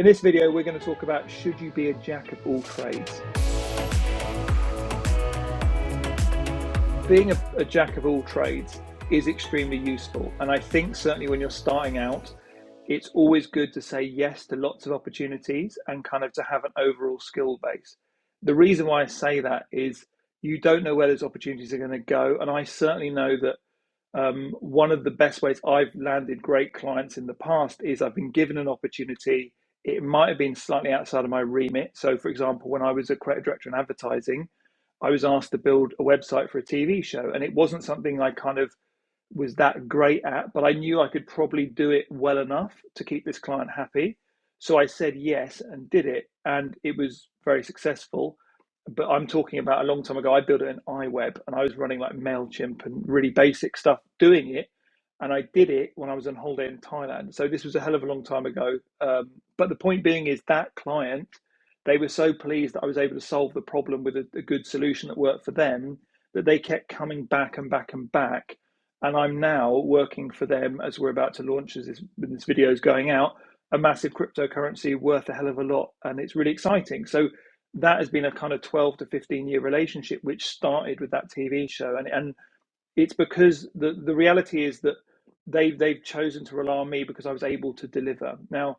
In this video, we're going to talk about should you be a jack of all trades? Being a jack of all trades is extremely useful. And I think certainly when you're starting out, it's always good to say yes to lots of opportunities and kind of to have an overall skill base. The reason why I say that is you don't know where those opportunities are going to go. And I certainly know that one of the best ways I've landed great clients in the past is I've been given an opportunity. It might have been slightly outside of my remit. So, for example, when I was a creative director in advertising, I was asked to build a website for a TV show, and it wasn't something I kind of was that great at, but I knew I could probably do it well enough to keep this client happy. So I said yes and did it, and it was very successful. But I'm talking about a long time ago. I built an iWeb, and I was running like MailChimp and really basic stuff doing it. And I did it when I was on holiday in Thailand. So this was a hell of a long time ago. But the point being is that client, they were so pleased that I was able to solve the problem with a good solution that worked for them that they kept coming back and back and back. And I'm now working for them as we're about to launch, as this video is going out, a massive cryptocurrency worth a hell of a lot. And it's really exciting. So that has been a kind of 12 to 15-year relationship, which started with that TV show. And it's because the reality is that they've chosen to rely on me because I was able to deliver. Now,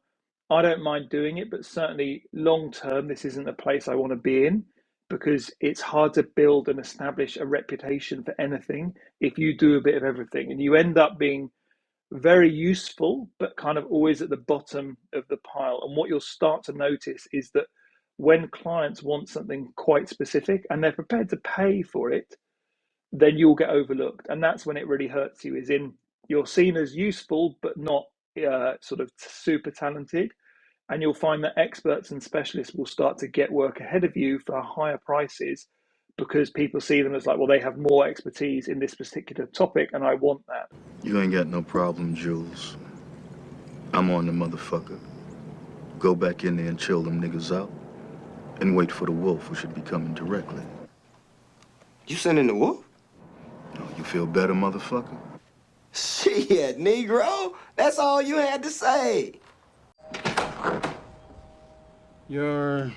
I don't mind doing it, but certainly long term, this isn't a place I want to be in because it's hard to build and establish a reputation for anything if you do a bit of everything. And you end up being very useful, but kind of always at the bottom of the pile. And what you'll start to notice is that when clients want something quite specific and they're prepared to pay for it, then you'll get overlooked. And that's when it really hurts you, is in you're seen as useful, but not sort of super talented. And you'll find that experts and specialists will start to get work ahead of you for higher prices because people see them as like, well, they have more expertise in this particular topic, and I want that. You ain't got no problem, Jules. I'm on the motherfucker. Go back in there and chill them niggas out and wait for the wolf who should be coming directly. You sending the wolf? Oh, you feel better, motherfucker? Shit, Negro. That's all you had to say. You're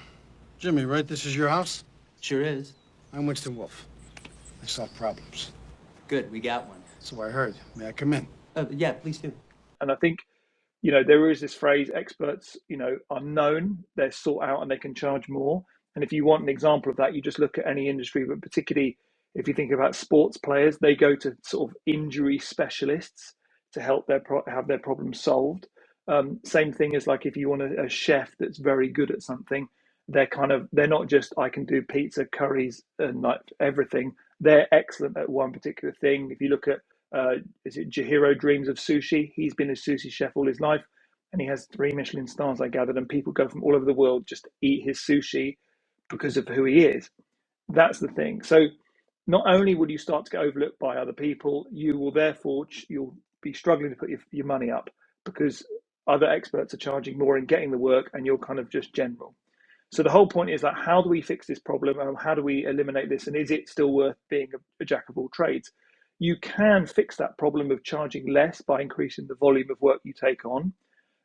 Jimmy, right? This is your house? Sure is. I'm Winston Wolfe. I solve problems. Good, we got one. So I heard. May I come in? Yeah, please do. And I think, there is this phrase, experts, are known, they're sought out, and they can charge more. And if you want an example of that, you just look at any industry, but particularly if you think about sports players, they go to sort of injury specialists to help have their problems solved. Same thing as like if you want a chef that's very good at something, they're not just I can do pizza, curries, and like everything. They're excellent at one particular thing. If you look at is it Jihiro dreams of sushi? He's been a sushi chef all his life, and he has 3 Michelin stars, I gathered, and people go from all over the world just to eat his sushi because of who he is. That's the thing. So not only will you start to get overlooked by other people, you will therefore you'll be struggling to put your money up because other experts are charging more and getting the work, and you're kind of just general. So the whole point is like, how do we fix this problem? How do we eliminate this? And is it still worth being a jack of all trades? You can fix that problem of charging less by increasing the volume of work you take on.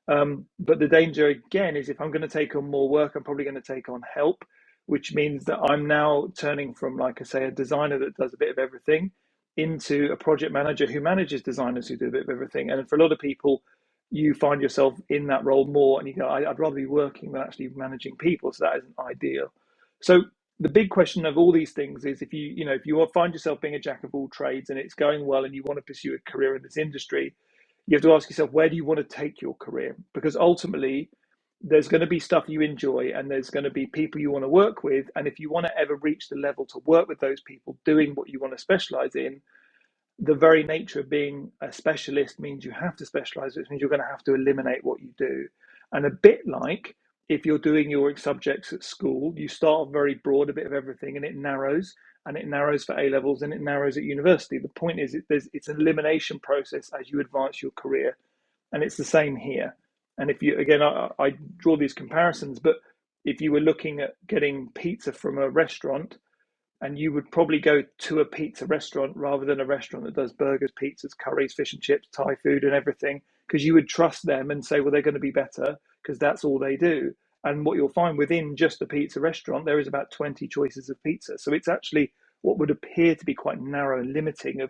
But the danger again is if I'm going to take on more work, I'm probably going to take on help, which means that I'm now turning from, like I say, a designer that does a bit of everything into a project manager who manages designers who do a bit of everything. And for a lot of people, you find yourself in that role more and you go, I'd rather be working than actually managing people. So that isn't ideal. So the big question of all these things is if you find yourself being a jack of all trades and it's going well and you want to pursue a career in this industry, you have to ask yourself, where do you want to take your career? Because ultimately, there's going to be stuff you enjoy and there's going to be people you want to work with. And if you want to ever reach the level to work with those people doing what you want to specialize in, the very nature of being a specialist means you have to specialize, which means you're going to have to eliminate what you do. And a bit like if you're doing your subjects at school, you start very broad, a bit of everything, and it narrows for A levels and it narrows at university. The point is it's an elimination process as you advance your career. And it's the same here. And if you, again, I draw these comparisons, but if you were looking at getting pizza from a restaurant, and you would probably go to a pizza restaurant rather than a restaurant that does burgers, pizzas, curries, fish and chips, Thai food and everything, because you would trust them and say, well, they're going to be better because that's all they do. And what you'll find within just the pizza restaurant, there is about 20 choices of pizza. So it's actually what would appear to be quite narrow and limiting of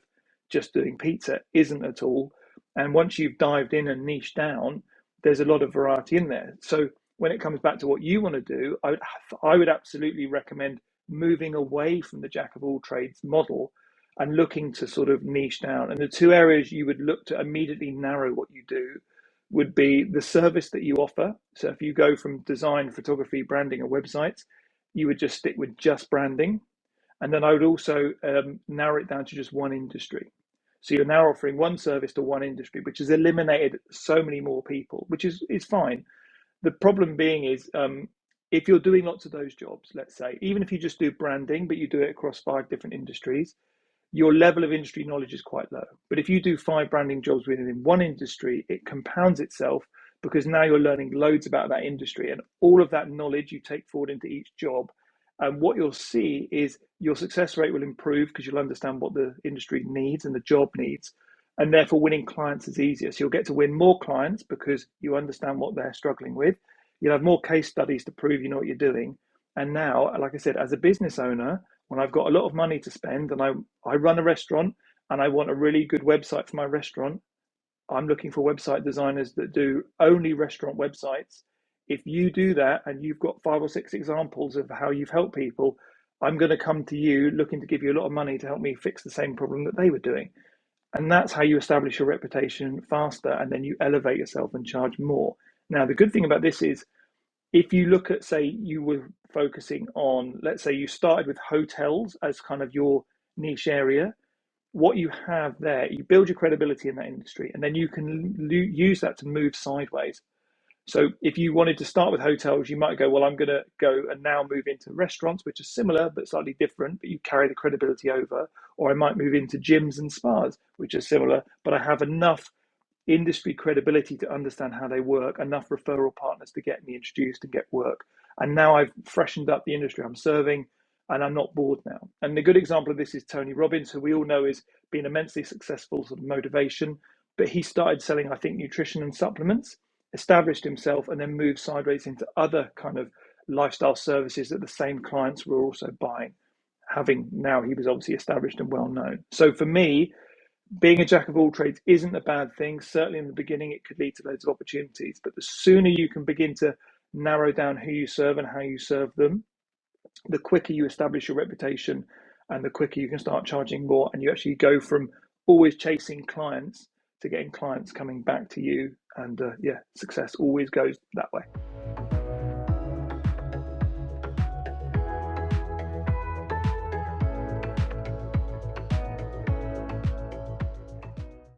just doing pizza isn't at all. And once you've dived in and niched down, there's a lot of variety in there. So when it comes back to what you want to do, I would absolutely recommend moving away from the jack of all trades model and looking to sort of niche down. And the two areas you would look to immediately narrow what you do would be the service that you offer. So if you go from design, photography, branding, or websites, you would just stick with just branding. And then I would also narrow it down to just one industry. So you're now offering one service to one industry, which has eliminated so many more people, which is fine. The problem being is if you're doing lots of those jobs, let's say, even if you just do branding, but you do it across 5 different industries, your level of industry knowledge is quite low. But if you do 5 branding jobs within one industry, it compounds itself because now you're learning loads about that industry, and all of that knowledge you take forward into each job. And what you'll see is your success rate will improve because you'll understand what the industry needs and the job needs. And therefore, winning clients is easier. So you'll get to win more clients because you understand what they're struggling with. You'll have more case studies to prove you know what you're doing. And now, like I said, as a business owner, when I've got a lot of money to spend and I run a restaurant and I want a really good website for my restaurant, I'm looking for website designers that do only restaurant websites. If you do that and you've got 5 or 6 examples of how you've helped people, I'm going to come to you looking to give you a lot of money to help me fix the same problem that they were doing. And that's how you establish your reputation faster, and then you elevate yourself and charge more. Now, the good thing about this is if you look at, say, you were focusing on, let's say you started with hotels as kind of your niche area, what you have there, you build your credibility in that industry, and then you can use that to move sideways. So if you wanted to start with hotels, you might go, well, I'm going to go and now move into restaurants, which are similar but slightly different, but you carry the credibility over. Or I might move into gyms and spas, which are similar, but I have enough industry credibility to understand how they work, enough referral partners to get me introduced and get work. And now I've freshened up the industry I'm serving, and I'm not bored now. And the good example of this is Tony Robbins, who we all know is been immensely successful sort of motivation, but he started selling, I think, nutrition and supplements, established himself, and then moved sideways into other kind of lifestyle services that the same clients were also buying. Having now, he was obviously established and well known. So for me, being a jack of all trades isn't a bad thing. Certainly in the beginning, it could lead to loads of opportunities. But the sooner you can begin to narrow down who you serve and how you serve them, the quicker you establish your reputation and the quicker you can start charging more. And you actually go from always chasing clients to getting clients coming back to you. And success always goes that way.